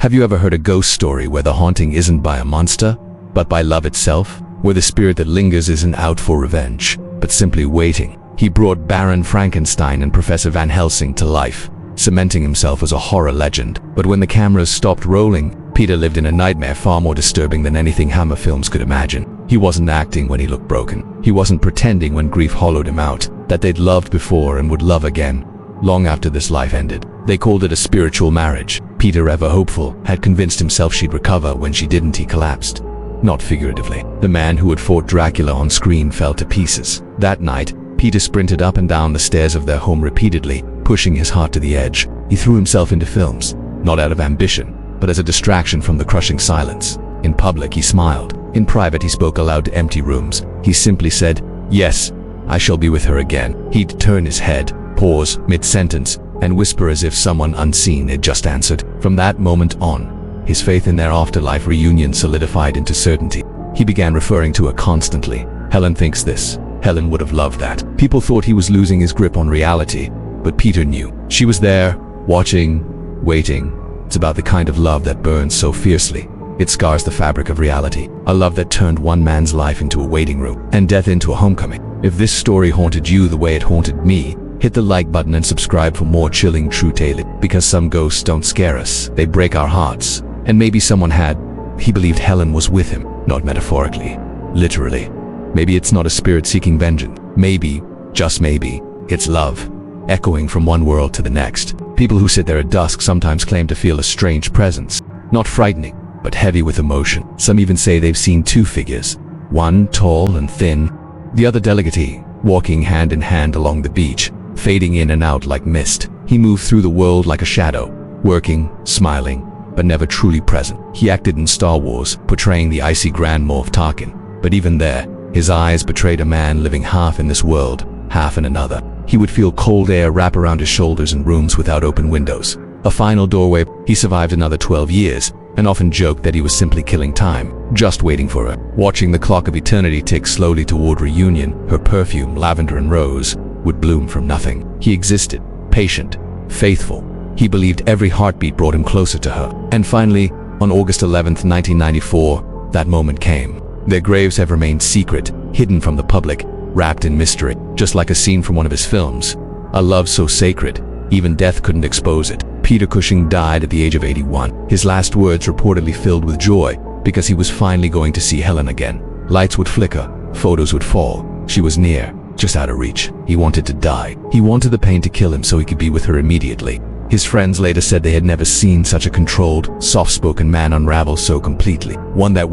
Have you ever heard a ghost story where the haunting isn't by a monster, but by love itself? Where the spirit that lingers isn't out for revenge, but simply waiting? He brought Baron Frankenstein and Professor Van Helsing to life, cementing himself as a horror legend. But when the cameras stopped rolling, Peter lived in a nightmare far more disturbing than anything Hammer films could imagine. He wasn't acting when he looked broken. He wasn't pretending when grief hollowed him out, that they'd loved before and would love again, long after this life ended. They called it a spiritual marriage. Peter, ever hopeful, had convinced himself she'd recover. When she didn't, he collapsed. Not figuratively. The man who had fought Dracula on screen fell to pieces. That night, Peter sprinted up and down the stairs of their home repeatedly, pushing his heart to the edge. He threw himself into films, not out of ambition, but as a distraction from the crushing silence. In public, he smiled. In private, he spoke aloud to empty rooms. He simply said, "Yes, I shall be with her again." He'd turn his head, pause mid-sentence, and whisper as if someone unseen had just answered. From that moment on, his faith in their afterlife reunion solidified into certainty. He began referring to her constantly. "Helen thinks this. Helen would have loved that." People thought he was losing his grip on reality, but Peter knew. She was there, watching, waiting. It's about the kind of love that burns so fiercely. It scars the fabric of reality. A love that turned one man's life into a waiting room, and death into a homecoming. If this story haunted you the way it haunted me, hit the like button and subscribe for more chilling true tales. Because some ghosts don't scare us, they break our hearts. And maybe someone had. He believed Helen was with him, not metaphorically, literally. Maybe it's not a spirit seeking vengeance. Maybe, just maybe, it's love, echoing from one world to the next. People who sit there at dusk sometimes claim to feel a strange presence. Not frightening, but heavy with emotion. Some even say they've seen two figures, one tall and thin, the other delicate, walking hand in hand along the beach, fading in and out like mist. He moved through the world like a shadow, working, smiling, but never truly present. He acted in Star Wars, portraying the icy Grand Moff Tarkin, but even there, his eyes betrayed a man living half in this world, half in another. He would feel cold air wrap around his shoulders in rooms without open windows. A final doorway. He survived another 12 years, and often joked that he was simply killing time, just waiting for her. Watching the clock of eternity tick slowly toward reunion, her perfume, lavender and rose, would bloom from nothing. He existed, patient, faithful. He believed every heartbeat brought him closer to her. And finally, on August 11th, 1994, that moment came. Their graves have remained secret, hidden from the public, wrapped in mystery, just like a scene from one of his films. A love so sacred, even death couldn't expose it. Peter Cushing died at the age of 81. His last words reportedly filled with joy, because he was finally going to see Helen again. Lights would flicker, photos would fall. She was near, just out of reach. He wanted to die. He wanted the pain to kill him so he could be with her immediately. His friends later said they had never seen such a controlled, soft-spoken man unravel so completely. One that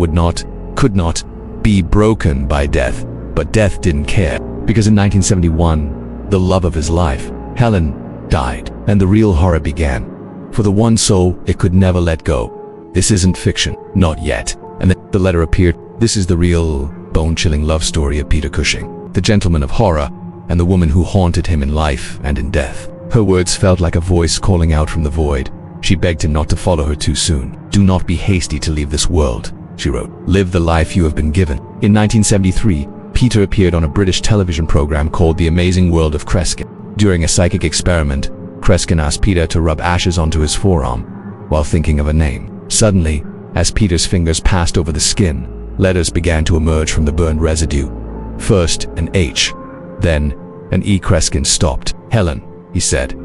could not, be broken by death. But death didn't care, because in 1971, the love of his life, Helen, died, and the real horror began. For the one soul it could never let go. This isn't fiction, not yet. And then the letter appeared. This is the real, bone-chilling love story of Peter Cushing, the gentleman of horror, and the woman who haunted him in life and in death. Her words felt like a voice calling out from the void. She begged him not to follow her too soon. "Do not be hasty to leave this world," she wrote. "Live the life you have been given." In 1973, Peter appeared on a British television program called The Amazing World of Kreskin. During a psychic experiment, Kreskin asked Peter to rub ashes onto his forearm while thinking of a name. Suddenly, as Peter's fingers passed over the skin, letters began to emerge from the burned residue. First an H, then an E. Kreskin stopped. "Helen," he said.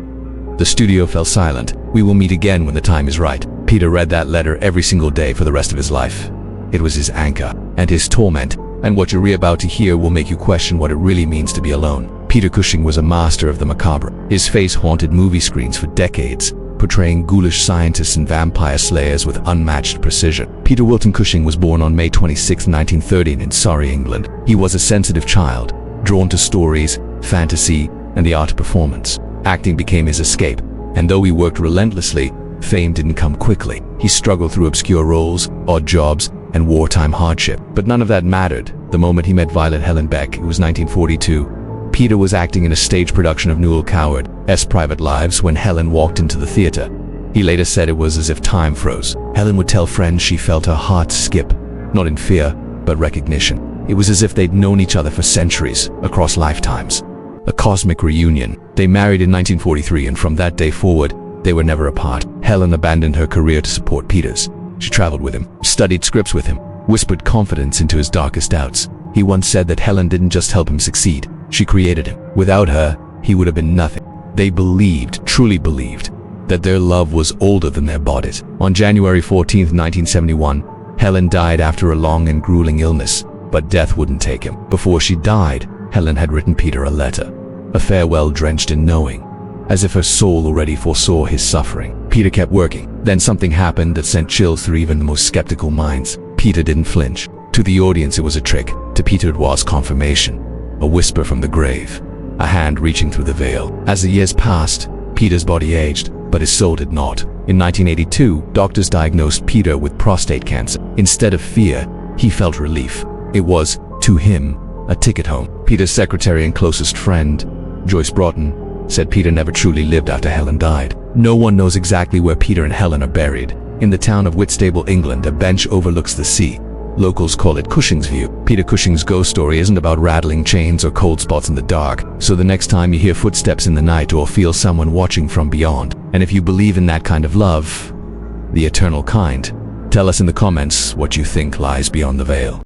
The studio fell silent. "We will meet again when the time is right." Peter read that letter every single day for the rest of his life. It was his anchor and his torment, and what you're about to hear will make you question what it really means to be alone. Peter Cushing was a master of the macabre. His face haunted movie screens for decades, portraying ghoulish scientists and vampire slayers with unmatched precision. Peter Wilton Cushing was born on May 26, 1913 in Surrey, England. He was a sensitive child, drawn to stories, fantasy, and the art of performance. Acting became his escape, and though he worked relentlessly, fame didn't come quickly. He struggled through obscure roles, odd jobs, and wartime hardship. But none of that mattered the moment he met Violet Helen Beck. It was 1942. Peter was acting in a stage production of Newell Coward's Private Lives when Helen walked into the theater. He later said it was as if time froze. Helen would tell friends she felt her heart skip, not in fear, but recognition. It was as if they'd known each other for centuries, across lifetimes. A cosmic reunion. They married in 1943, and from that day forward, they were never apart. Helen abandoned her career to support Peter's. She traveled with him, studied scripts with him, whispered confidence into his darkest doubts. He once said that Helen didn't just help him succeed, she created him. Without her, he would have been nothing. They believed, truly believed, that their love was older than their bodies. On January 14, 1971, Helen died after a long and grueling illness, but death wouldn't take him. Before she died, Helen had written Peter a letter, a farewell drenched in knowing, as if her soul already foresaw his suffering. Peter kept working. Then something happened that sent chills through even the most skeptical minds. Peter didn't flinch. To the audience, it was a trick. To Peter, it was confirmation. A whisper from the grave, a hand reaching through the veil. As the years passed, Peter's body aged, but his soul did not. In 1982, doctors diagnosed Peter with prostate cancer. Instead of fear, he felt relief. It was, to him, a ticket home. Peter's secretary and closest friend, Joyce Broughton, said Peter never truly lived after Helen died. No one knows exactly where Peter and Helen are buried. In the town of Whitstable, England, a bench overlooks the sea. Locals call it Cushing's View. Peter Cushing's ghost story isn't about rattling chains or cold spots in the dark, so the next time you hear footsteps in the night or feel someone watching from beyond, and if you believe in that kind of love, the eternal kind, tell us in the comments what you think lies beyond the veil.